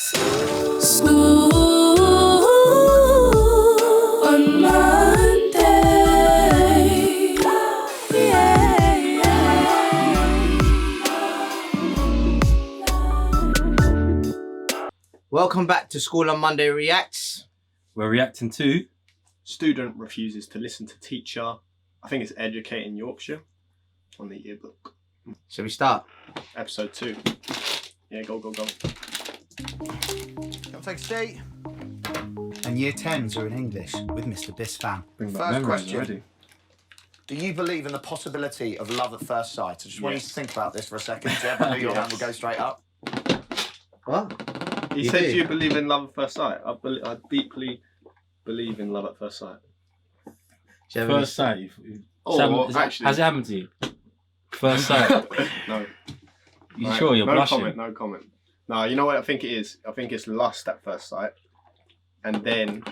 School on Monday. Welcome back to School on Monday Reacts. We're reacting to Student refuses to listen to teacher. I think it's Educating Yorkshire on the Yearbook. Shall we start? Episode 2. Yeah, go. Come take a seat. And year 10s are in English with Mr. Bisfam. Bring back First memories question. already. Do you believe in the possibility of love at first sight? I just want you to think about this for a second. Jeb, I know your hand will go straight up. What? You said you believe in love at first sight. I deeply believe in love at first sight. First sight. Actually, Has it happened to you? First sight. No. You sure you're blushing? No comment. No, you know what I think it is? I think it's lust at first sight. And then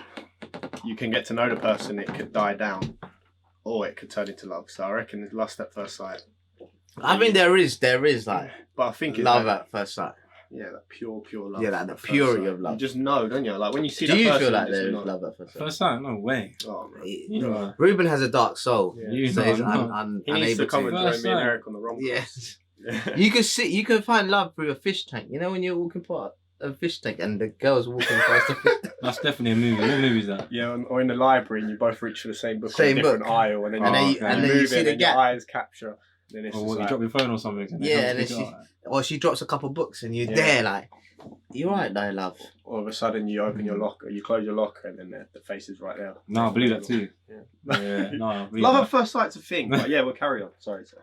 you can get to know the person, it could die down. Or it could turn into love. So I reckon it's lust at first sight. I mean, there is like But I think it's love like, at first sight. yeah, that pure love. Yeah, like the at first purity sight. of love. You just know, don't you? Like when you see Do that you person, feel like you just there is know. love at first sight? First sight? No way. Oh, man. You are. Ruben has a dark soul. Yeah. You So know, he's no. He needs to unable come to. and join First me and sight. Eric on the wrong. Yes. Yeah. You can find love through a fish tank. You know when you're walking past a fish tank and the girl's walking past the fish tank. That's definitely a movie. What movie is that? Yeah, or in the library, and you both reach for the same book Same on a different book. aisle, and then And then you, you- and you then you move see it, the and gap. your eyes capture. Then it's Or just what, you like, drop your phone or something? And Yeah, and then then she drops a couple books and you're Yeah. there like, you're right though, love. all of a sudden you open your locker, you close your locker, and then the face is right there. No, I believe that too. Yeah. Yeah, no, I believe Love that. at first sight's a thing, but yeah, we'll carry on. Sorry, sir.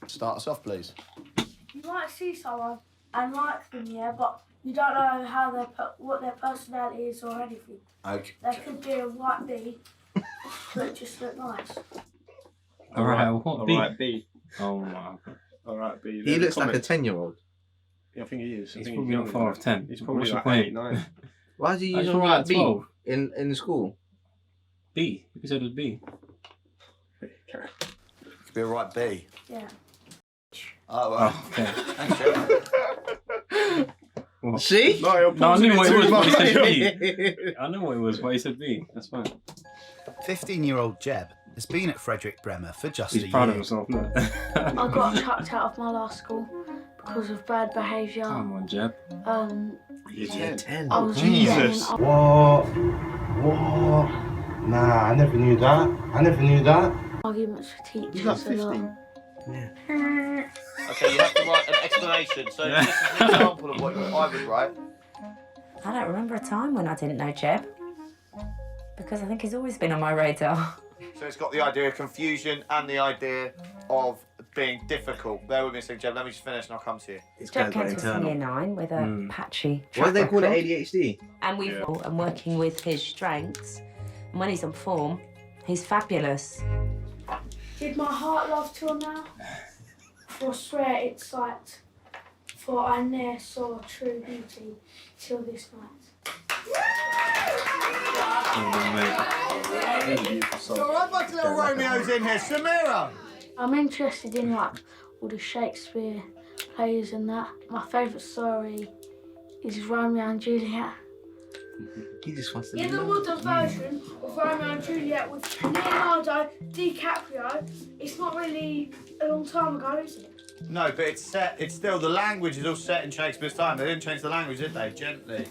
Start us off, please. You might see someone and like them, yeah, but you don't know how what their personality is or anything. Okay. They could be a white bee, but just look nice. Alright, what? B? Alright, B. Oh my god. Alright, B. He looks like a Comments. 10-year-old. Yeah, I think he is. I He's think probably not younger far than off that. 10. He's probably What's your like point? 8, 9. Why do you I use thought all we right had B 12. in school? B. You said it was B. Carry on. Could be a right B. Yeah. Oh, well. Oh, okay. Thanks, Jeb. What? See? No, you're No, I knew what it was, but he much. said B. I know what it was, but he said B. That's fine. 15-year-old Jeb has been at Frederick Bremer for just He's a proud of year. himself, no? I got chucked out of my last school because of bad behaviour. Come on, Jeb. Year 10. I was Jesus. getting What? Nah, I never knew that. arguments with He's teachers like a 15. lot. Okay, you have to write an explanation. So this is an example of what I would write. I don't remember a time when I didn't know Jeb, because I think he's always been on my radar. So it's got the idea of confusion and the idea of being difficult. Bear with me a second, Jeb. Let me just finish and I'll come to you. It's Jeb got came to us in year 9 with a patchy Why do they track call it record. ADHD? And we've Yeah. and working with his strengths. And when he's on form, he's fabulous. Did my heart love till now? For I swear it's light, for I ne'er saw true beauty till this night. All right, my little Romeo's in here. Samira! I'm interested in like all the Shakespeare plays and that. My favourite story is Romeo and Juliet. He just wants to be In the loved. modern version of Romeo and Juliet with Leonardo DiCaprio, it's not really a long time ago, is it? No, but it's set. It's still the language is all set in Shakespeare's time. They didn't change the language, did they? Gently.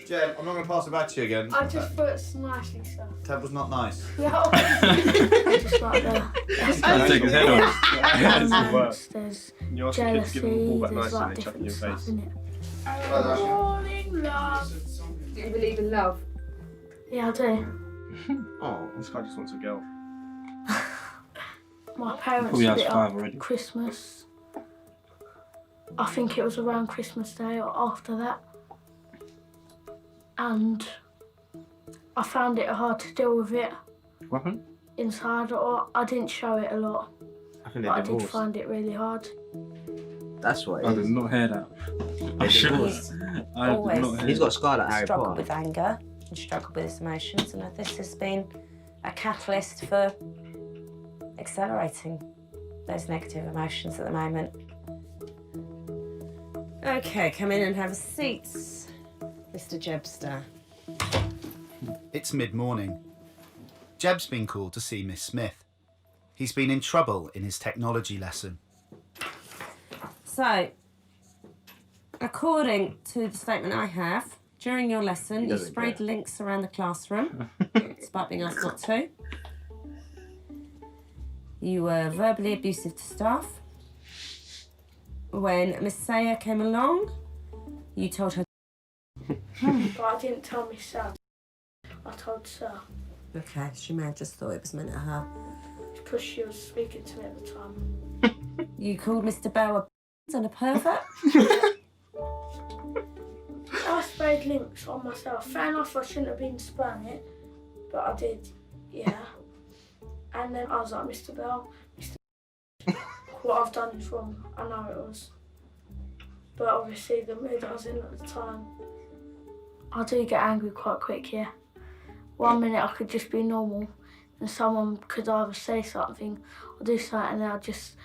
Jeb, I'm not going to pass it back to you again. I just thought it's nicely so. Temple's not nice. Yeah, I just like the. Trying to take his head off. It's the worst. There's You ask your kids to give them a ball jealousy, back there's nice and like they chuck it in your different face. stuff in it. Falling love. Do you believe in love? Yeah, I do. Oh, this guy just wants a girl. My parents Probably has split 5 up already. Christmas. I think it was around Christmas Day or after that. And I found it hard to deal with it What happened? inside, or I didn't show it a lot, I think but I they're did divorced. find it really hard. That's what I it did is. not hear that. They're Sure. divorced. I did Always. not hear He's got scarlet Harry Struggled Potter. with anger and struggled with his emotions, and this has been a catalyst for accelerating those negative emotions at the moment. Okay, come in and have a seat, Mr. Jebster. It's mid-morning. Jeb's been called to see Miss Smith. He's been in trouble in his technology lesson. So, according to the statement I have, during your lesson, you sprayed links around the classroom, despite being asked not to. You were verbally abusive to staff. When Miss Sayer came along, you told her... But I didn't tell Miss Sir. I told Sir. Okay, she may have just thought it was meant at her. Because she was speaking to me at the time. You called Mr. Bell a and a pervert? I sprayed links on myself. Fair enough, I shouldn't have been spraying it, but I did, yeah. And then I was like, Mr. Bell, what I've done is wrong. I know it was. But obviously the mood I was in at the time, I do get angry quite quick, yeah. 1 minute I could just be normal and someone could either say something or do something and then I'd just,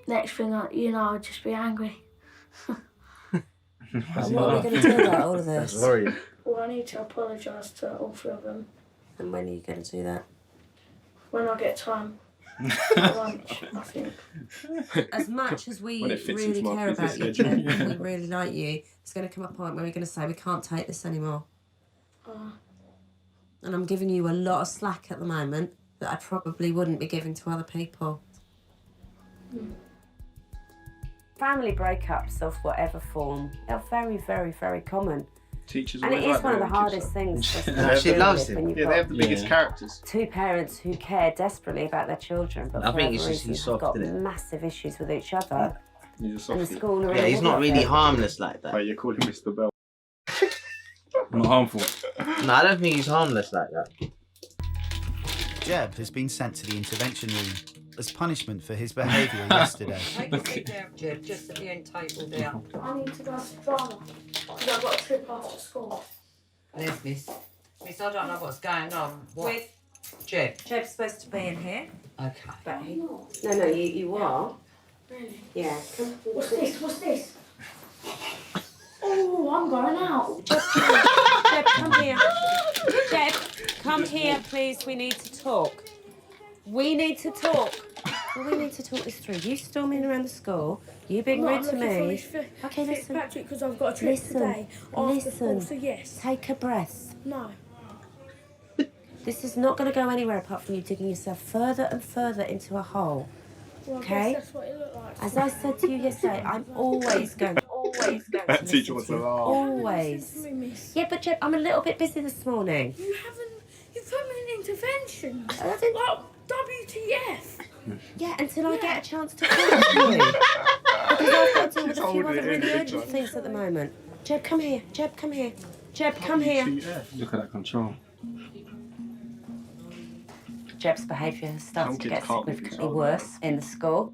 next thing I'd just be angry. What are we going to do about all of this? That's worrying. Well, I need to apologise to all 3 of them. And when are you going to do that? When I get time. Lunch, I think. As much as we When it fits really into my care about busy you, schedule. Jeb, and we really like you, there's going to come a point where we're going to say we can't take this anymore. And I'm giving you a lot of slack at the moment that I probably wouldn't be giving to other people. Family breakups of whatever form are very, very, very common. Teachers And it always is like one of the their own kids, hardest though. things to She deal loves with him. when you've Yeah, got they have the biggest characters. 2 parents who care desperately about their children, but I for think whatever it's just reason he's have soft, got innit? massive issues with each other. He's a And the softie. school are Yeah, he's not really harmless like Oh, that. you're calling Mr. Bell. Not harmful. No, I don't think he's harmless like that. Jeb has been sent to the intervention room as punishment for his behaviour yesterday. Take a seat down, Jeb, just at the end table there. I need to go to drama because I've got a trip after school. There's Miss. Miss, I don't know what's going on. What? With Jeb. Jeb's supposed to be in here. Okay. But he... No. No, you are. Really? Yeah. What's this? What's this? Oh, I'm going out. Jeb, come here. Jeb, come here, please. We need to talk. We need to talk. Well, we need to talk this through. You storming around the school. You being rude to me. Okay, listen. Patrick, because I've got a trip today after school, so yes. Take a breath. No. This is not going to go anywhere apart from you digging yourself further and further into a hole. Well, I Okay? guess that's what it looked like. As I said to you yesterday, I'm always going to That teacher listen wants to to you. laugh. Always. Listen to me, miss. Yeah, but Jeb, I'm a little bit busy this morning. You put me in intervention. I didn't- Like, WTF. Yeah, until I get a chance to talk to you. Because I've got to deal with a few other really urgent things at the moment. Jeb, come here. Jeb, come here. Jeb, come here. Look at that control. Jeb's behaviour has started to Some get kids can't be significantly controlled. worse in the school.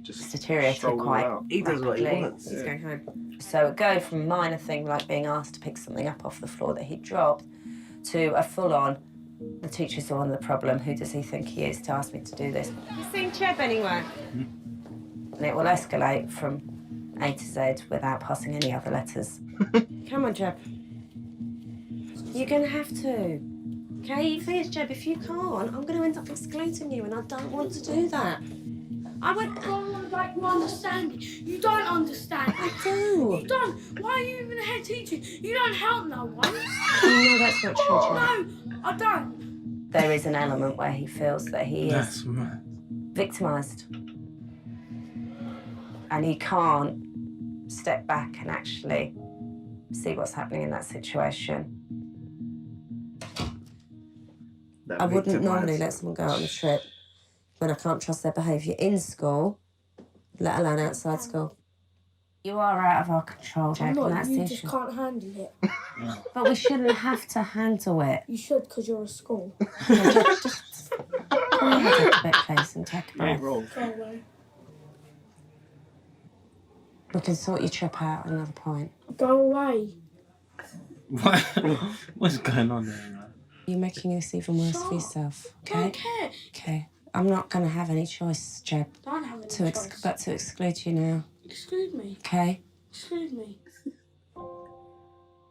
Just It's deteriorated strolling quite about. He does what he rapidly. wants. He's going home. So it go from a minor thing like being asked to pick something up off the floor that he dropped to a full-on, the teacher's the one the problem, who does he think he is to ask me to do this? You seen Jeb anywhere? And it will escalate from A to Z without passing any other letters. Come on, Jeb. You're going to have to. Okay, please, Jeb, if you can't, I'm going to end up excluding you, and I don't want to do that. I went... Like, you understand it. You don't understand it. I do. You don't. Why are you even a head teacher? You don't help no one. No, that's not true, Jeb. No, I don't. There is an element where he feels that he That's is mad. victimised. And he can't step back and actually see what's happening in that situation. That I wouldn't victimised. normally let someone go out on a trip when I can't trust their behaviour in school, let alone outside school. You are out of our control, Jeb, and that's the You issue. just can't handle it. But we shouldn't have to handle it. You should, because you're a school. No, Jeb, just pull your head up a bit, please, and take a You ain't breath. wrong. Go away. We can sort your trip out at another point. Go away. What? What's going on there, man? You're making this even worse for yourself, okay? Don't care. Okay. I'm not going to have any choice, Jeb, Don't have any to choice. but to exclude you now, Exclude me. okay? Excuse me.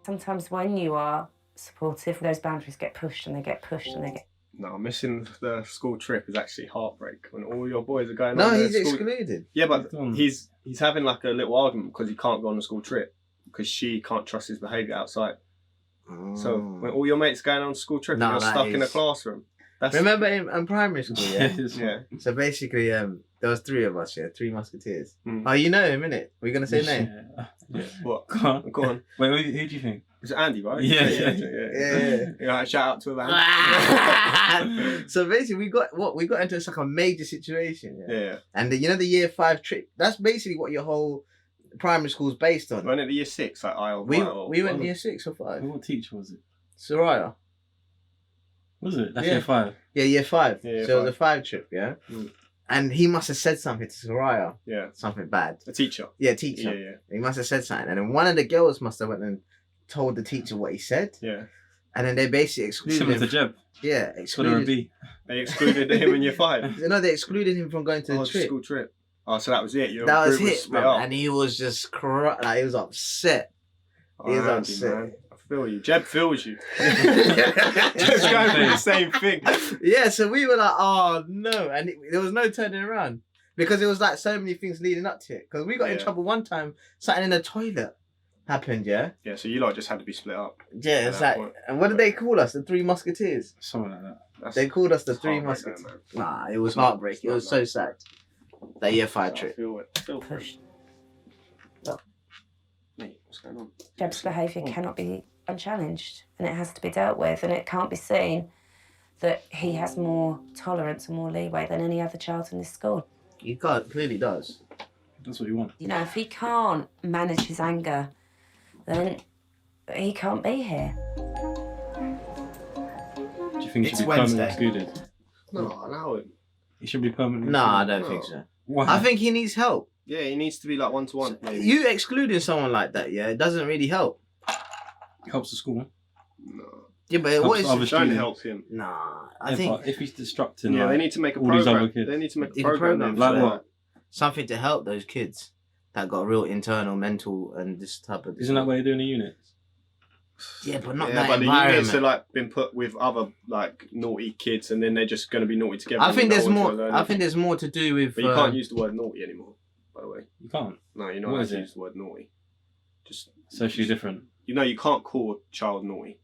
Sometimes when you are supportive, those boundaries get pushed and they get pushed and they get... No, missing the school trip is actually heartbreak when all your boys are going No, on their he's school... excluded. Yeah, but he's having like a little argument because he can't go on a school trip because she can't trust his behaviour outside. So when all your mates going on a school trip and you're stuck in a classroom. Remember in primary school, yeah? Yeah. So basically, there was 3 of us, yeah, 3 musketeers. Oh, you know him, innit? We're gonna say name. Yeah. What? Go on. Go on. Wait, who do you think? It's Andy, right? Yeah. Yeah, shout out to him, Andy. So basically, we got into like a major situation. Yeah. And you know the year 5 trip. That's basically what your whole primary school is based on. Went at the year 6, like we went year 6 or 5. What teacher was it? Soraya. Was it? That's year 5. Yeah, year 5. Yeah, year so it was a 5 trip, yeah. And he must have said something to Soraya. Yeah. Something bad. A teacher. Yeah, teacher. Yeah. He must have said something, and then one of the girls must have went and told the teacher what he said. Yeah. And then they basically excluded Similar him. to Jeb. Yeah, excluded. They excluded him in year 5. No, they excluded him from going to the trip. School trip. Oh, so that was it. Your That was group it, split man. up. And he was just like, he was upset. He was Andy, upset. man. I feel you. Jeb feels you. Just going through the same thing. Yeah, so we were like, oh no, and there was no turning around because it was like so many things leading up to it. Because we got in trouble one time, something in the toilet happened. Yeah. Yeah, so you lot just had to be split up. Yeah, it's like, and what did they call us? The 3 Musketeers. Something like that. They called us the 3 Musketeers. Nah, it was heartbreaking. It was so sad. That year 5 trip. Feel pushed. Mate, what's going on? Jeb's behaviour cannot be unchallenged and it has to be dealt with, and it can't be seen that he has more tolerance and more leeway than any other child in this school. He clearly does. That's what you want. You know, if he can't manage his anger, then he can't be here. Do you think he It's should be permanently Wednesday. excluded? No, allow him. He should be permanently No, I excluded. don't think so. Why? I think he needs help. Yeah, he needs to be like 1-to-1. Maybe. You excluding someone like that, yeah, it doesn't really help. Helps the school. No. Yeah, but Helps what is other Trying to students. help him. Nah, I Yeah, think but if he's destructing, Yeah, like, they need to make a all these program. other kids. They need to make a in program. program Like for what? something to help those kids that got real internal, mental, and this type of. Isn't that what they do in the units? Yeah, but not Yeah, that but the environment. units are like been put with other like naughty kids, and then they're just going to be naughty together. I and think no there's one's more. gonna learn I anything. think there's more to do with. But you can't use the word naughty anymore. By the way, You can't. no, you're not What allowed is to it? use the word naughty. Just Socially different. you know, you can't call a child naughty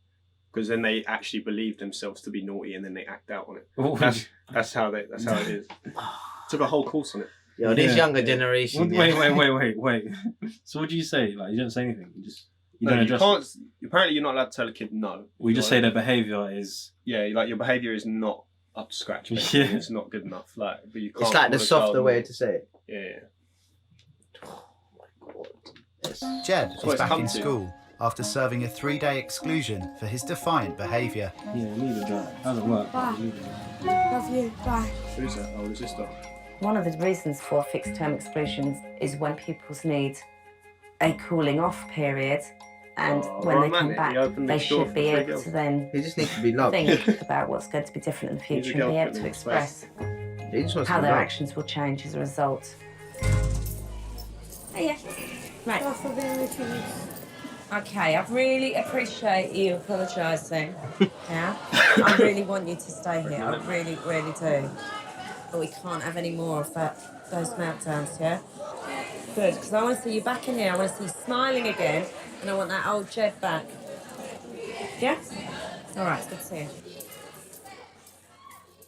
because then they actually believe themselves to be naughty, and then they act out on it. Oh, That's how it is. Took a whole course on it. Yo, this Yeah. younger generation. Wait, yeah. wait. So what do you say? Like, you don't say anything. You No, don't you address. can't. Apparently, you're not allowed to tell a kid no. We just say their behaviour is. Yeah, like your behaviour is not up to scratch. Basically. Yeah. It's not good enough. Like, but you can't. It's like the call a child softer way naughty. to say it. Yeah. Oh my god. Yes. Jeb what is it's back come in to. school after serving a 3-day exclusion for his defiant behaviour. Yeah, neither that. Doesn't work. Bye. Love you. Bye. Who's that? Oh, is this stuff? One of the reasons for fixed term exclusions is when pupils need a cooling off period, and Oh, when they come romantic. back, He opened the they door should for be 3 able girls. to then He just needs to be loved. think about what's going to be different in the He's a future and be able girlfriend to in express He just wants how to be their loved. actions will change as a result. Right. Thanks for being with you. Okay, I really appreciate you apologising. Yeah? I really want you to stay here. I really, really do. But we can't have any more of those meltdowns, yeah? Good, because I want to see you back in here. I want to see you smiling again, and I want that old Jed back. Yeah? All right, it's good to see you.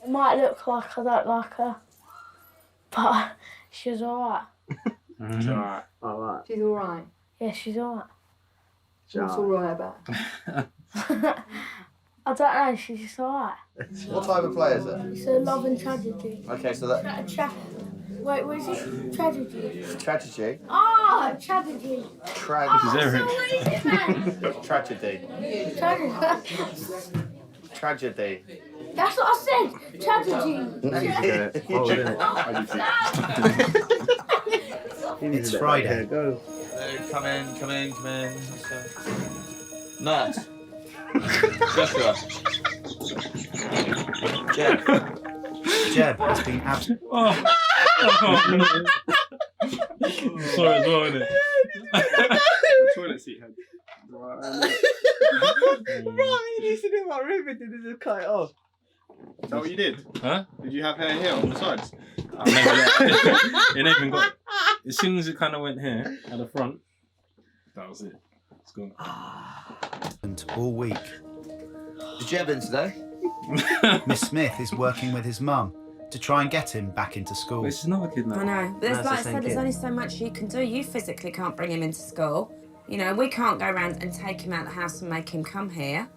It might look like I don't like her, but she's alright. It's alright. Alright. She's all right. Yeah, she's alright. What's all right about? I don't know, she's just alright. What type of play is it? It's a love and tragedy. Okay, so that Wait, what is it? Tragedy. tragedy. Ah, tragedy. Tragedy. Eric. What is it, man? Tragedy. Tragedy. Tragedy. That's what I said. Tragedy. Oh, isn't it? It's Friday. Go. Come in. Nurse. Joshua. Jeb has been absent. Oh. Sorry as well, innit? seat head. Bro, you used to do my room and did just cut it off. Is that what you did? Huh? Did you have hair here on the sides? I never, it never even got. As soon as it kind of went here at the front, that was it. It's gone. And all week. Is Jeb in today? Miss Smith is working with his mum to try and get him back into school. This is not a kid now. I know. There's, No, like I it's the same said, there's kid. only so much you can do. You physically can't bring him into school. You know, we can't go around and take him out of the house and make him come here.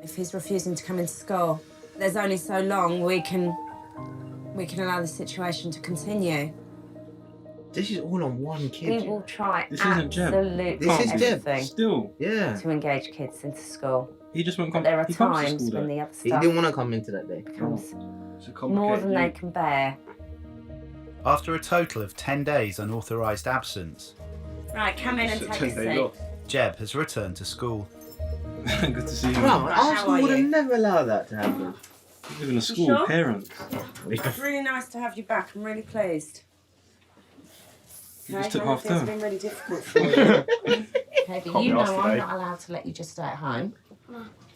If he's refusing to come into school, there's only so long we can allow the situation to continue. This is all on one kid. We will try This isn't Jeb. absolutely This is Jeb. everything Still, Yeah. to engage kids into school. he just won't But come. there are he comes to times school, when though. the other He stuff didn't want to come into that day. becomes It's a more complicated than they view. can bear. After a total of 10 days unauthorised absence, Right, come in and It's a take a 10 days seat. off. Jeb has returned to school. Good to see you. Bro, How our are school would have you? never allowed that to happen. You live in a school sure? with parents. It's really nice to have you back. I'm really pleased. You just Okay, took I know half things term. have been really difficult for you. Okay, but Can't you be know asked I'm today. not allowed to let you just stay at home.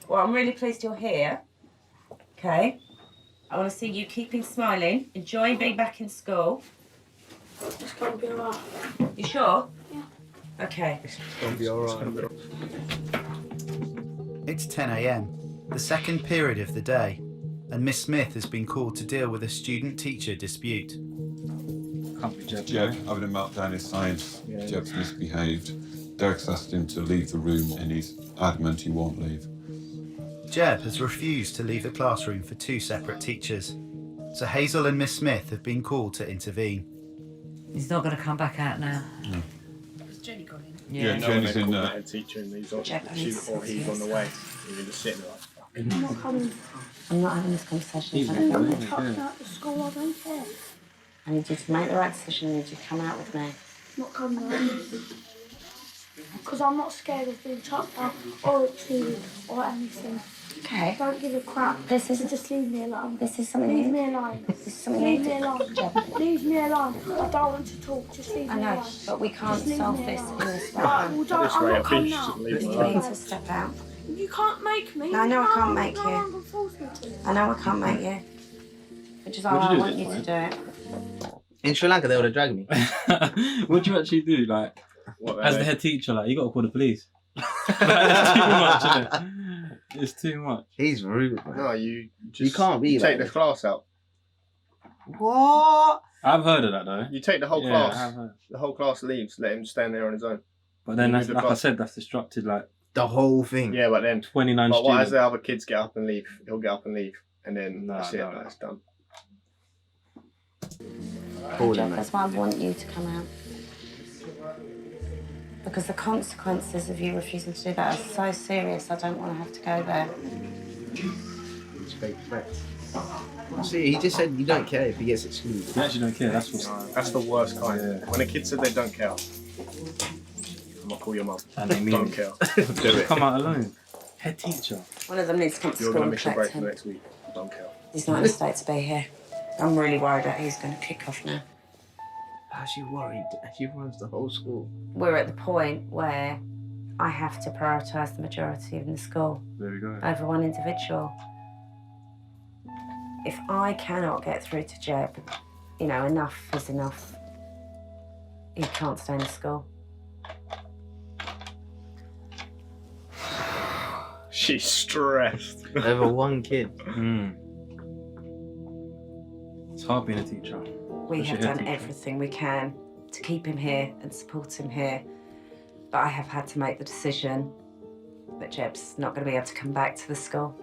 Well, I'm really pleased you're here. Okay. I want to see you keeping smiling, enjoying being back in school. It's gonna be alright. You sure? Yeah. Okay. It's gonna be alright. It's 10 a.m, the second period of the day, and Miss Smith has been called to deal with a student-teacher dispute. Can't be Jeb. Jeb having a meltdown is science. Jeb's misbehaved. Derek's asked him to leave the room and he's adamant he won't leave. Jeb has refused to leave the classroom for 2 separate teachers, so Hazel and Miss Smith have been called to intervene. He's not going to come back out now. No. Has Jenny got in? Yeah, No, Jenny's they in called there. the head teacher and he's on, Japanese or he's on the way. He's just sitting there like, fucking. I'm not coming. I'm not having this conversation. He's I not don't going think. Tucked out the school, I don't care. I need you to make the right decision. I need you to come out with me. Not coming around. Because I'm not scared of being chucked out or treated or anything. Okay. I don't give a crap. This is So just leave me alone. this is something. Leave you- me alone. This is something. Leave you me need to- alone. Jeb, Leave me alone. I don't want to talk. Just leave I me know, alone. but we can't Just leave solve me this alone. in this Right, room. well, don't, This I'm way, not I coming think you out. should leave You me alone. need to step out. You can't make me. No, I know I can't make no you. one can force me to. I know I can't make you, which is how What'd I you do want this you to time? do it. In Sri Lanka, they would have dragged me. What do you actually do? Like, What, as the head teacher, like, you got to call the police. It's too much, isn't it? It's too much. He's rude, man. No, you just can't be you take like the this. class out. What? I've heard of that though. You take the whole Yeah, class. I have heard. The whole class leaves. Let him stand there on his own. But then, You that's, move the like I class. said, that's disrupted like The whole thing. Yeah, but then 29 but what as students. the other kids get up and leave, he'll get up and leave, and then No, that's it. no. That's done. Call Jeff, him, that's man. why I want you to come out. Because the consequences of you refusing to do that are so serious, I don't want to have to go there. It's fake threats. See, he just said you don't care if he gets excluded. You actually don't care. That's what's. That's the worst kind. Yeah. When a kid said they don't care, I'm gonna call your mum. And they mean Don't care. Do it. come out alone. Head teacher. One of them needs to come to You're school gonna and miss your collect break for him. next week. Don't care. He's not in a state to be here. I'm really worried that he's going to kick off now. How's she worried? She runs the whole school. We're at the point where I have to prioritise the majority in the school There we go. over one individual. If I cannot get through to Jeb, you know, enough is enough. He can't stay in the school. She's stressed. Over one kid. Mm. It's hard being a teacher. We Especially have head done teacher. everything we can to keep him here and support him here. But I have had to make the decision that Jeb's not going to be able to come back to the school.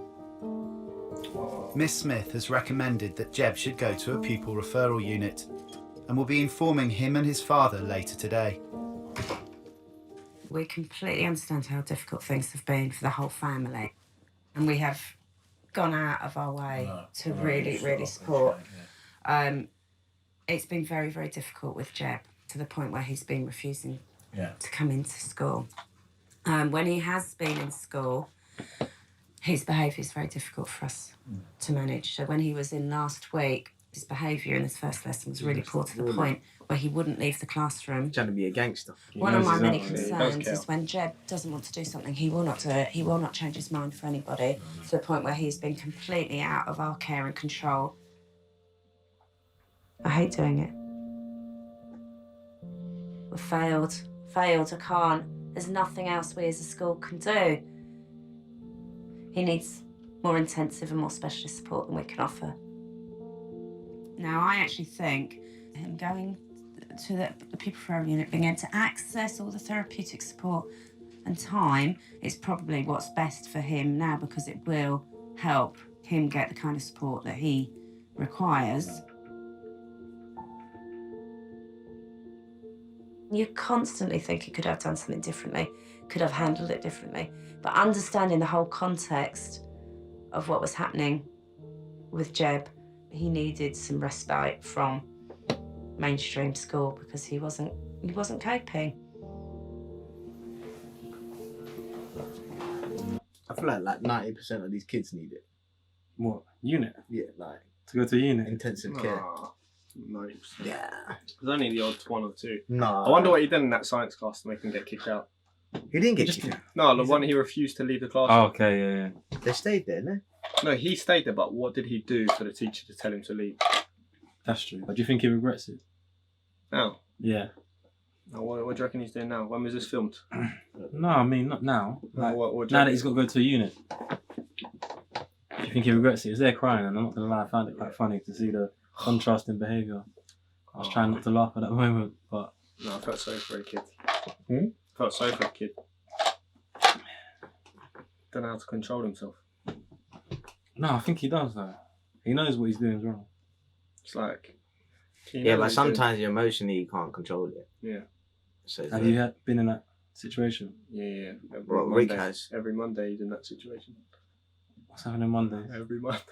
Miss Smith has recommended that Jeb should go to a pupil referral unit and will be informing him and his father later today. We completely understand how difficult things have been for the whole family. And we have gone out of our way to really support. It's been very, very difficult with Jeb to the point where he's been refusing to come into school. When he has been in school, his behaviour is very difficult for us to manage. So when he was in last week, His behaviour in his first lesson was really poor, to the point where he wouldn't leave the classroom. Trying to be a gangster. One of my many concerns is when Jeb doesn't want to do something, he will not do it. He will not change his mind for anybody, to the point where he's been completely out of our care and control. I hate doing it. We've failed. I can't. There's nothing else we as a school can do. He needs more intensive and more specialist support than we can offer. Now, I actually think him going to the People Forever unit, being able to access all the therapeutic support and time is probably what's best for him now, because it will help him get the kind of support that he requires. You constantly think he could have done something differently, could have handled it differently. But understanding the whole context of what was happening with Jeb, he needed some respite from mainstream school because he wasn't coping. I feel like 90% of these kids need it. What? Unit? Yeah, like to go to unit? Intensive care. 90%. Yeah. There's only the odd one or two. No. I wonder what he did in that science class to make him get kicked out. He didn't get kicked out. No, the one he refused to leave the class. Oh, okay, yeah. They stayed there, no? No, he stayed there, but what did he do for the teacher to tell him to leave? That's true. But do you think he regrets it? Now? Yeah. Now, what do you reckon he's doing now? When was this filmed? No, I mean, not now. Like, what now that he's got to go to a unit. Do you think he regrets it? He was there crying, and I'm not going to lie, I found it quite funny to see the contrast in behaviour. I was trying not to laugh at that moment, but... No, I felt sorry for the kid. Hmm? Felt sorry for the kid. Don't know how to control himself. No, I think he does, though. He knows what he's doing is wrong. It's like... Yeah, but sometimes emotionally you can't control it. Yeah. So have you been in that situation? Yeah. Rick has. Every Monday he's in that situation. What's happening Monday? Every Monday.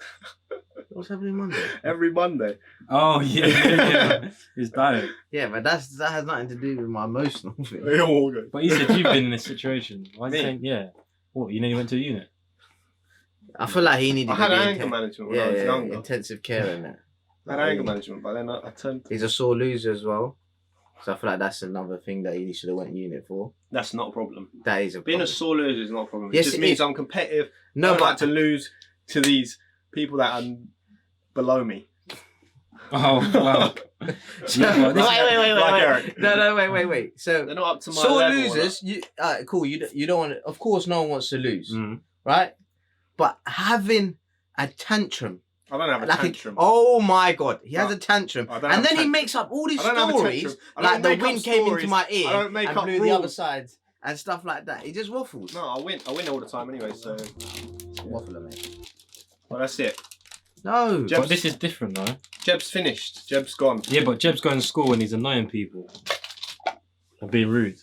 What's happening Monday? Every Monday. Oh, yeah. His diet. Yeah, but that has nothing to do with my emotional thing. But you said you've been in this situation. Why are you saying, yeah? What, you nearly went to a unit? I feel like he needed I had anger management when I was younger. Intensive care in that. I had anger management, but then I turned... He's a sore loser as well. So I feel like that's another thing that he should have went unit for. That's not a problem. That is a problem. Being a sore loser is not a problem. Yes, it just means I'm competitive. No, I like to lose to these people that are below me. Oh, wow. Wait. No, wait. So they're not up to my sore level. losers, cool. You don't want. Of course, no one wants to lose, right? But having a tantrum. I don't have a tantrum. Oh my god, he has a tantrum, and then he makes up all these stories like the wind came into my ear and blew the other side and stuff like that. He just waffles. No, I win all the time anyway. So waffler, mate. Well, that's it. No, but this is different though. Jeb's finished. Jeb's gone. Yeah, but Jeb's going to school and he's annoying people and being rude.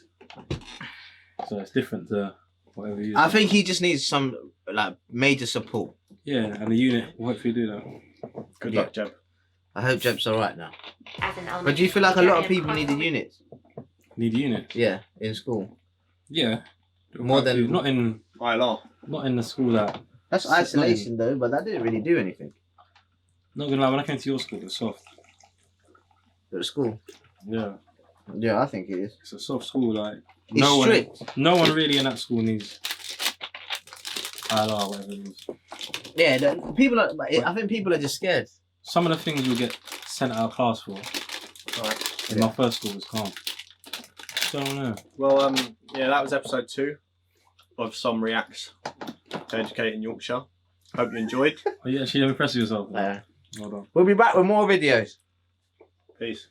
So it's different to whatever you. I think he just needs some like major support. Yeah, and the unit will hopefully do that. Good luck, Jeb. I hope Jeb's alright now. But do you feel like a lot of people need a unit? Need a unit? Yeah, in school. Yeah. More than not in ILR. Not in the school that. That's isolation though, but that didn't really do anything. Not gonna lie, when I came to your school, it was soft. At school? Yeah. Yeah, I think it is. It's a soft school, like it's strict. No one really in that school needs ILR, whatever it is. Yeah, people are. I think people are just scared. Some of the things you'll get sent out of class for. Right. In my first school was calm. So I don't know. Well, yeah, that was episode 2 of Some Reacts to Educating Yorkshire. Hope you enjoyed. Are you actually impressed with yourself? Yeah. Well done. We'll be back with more videos. Peace.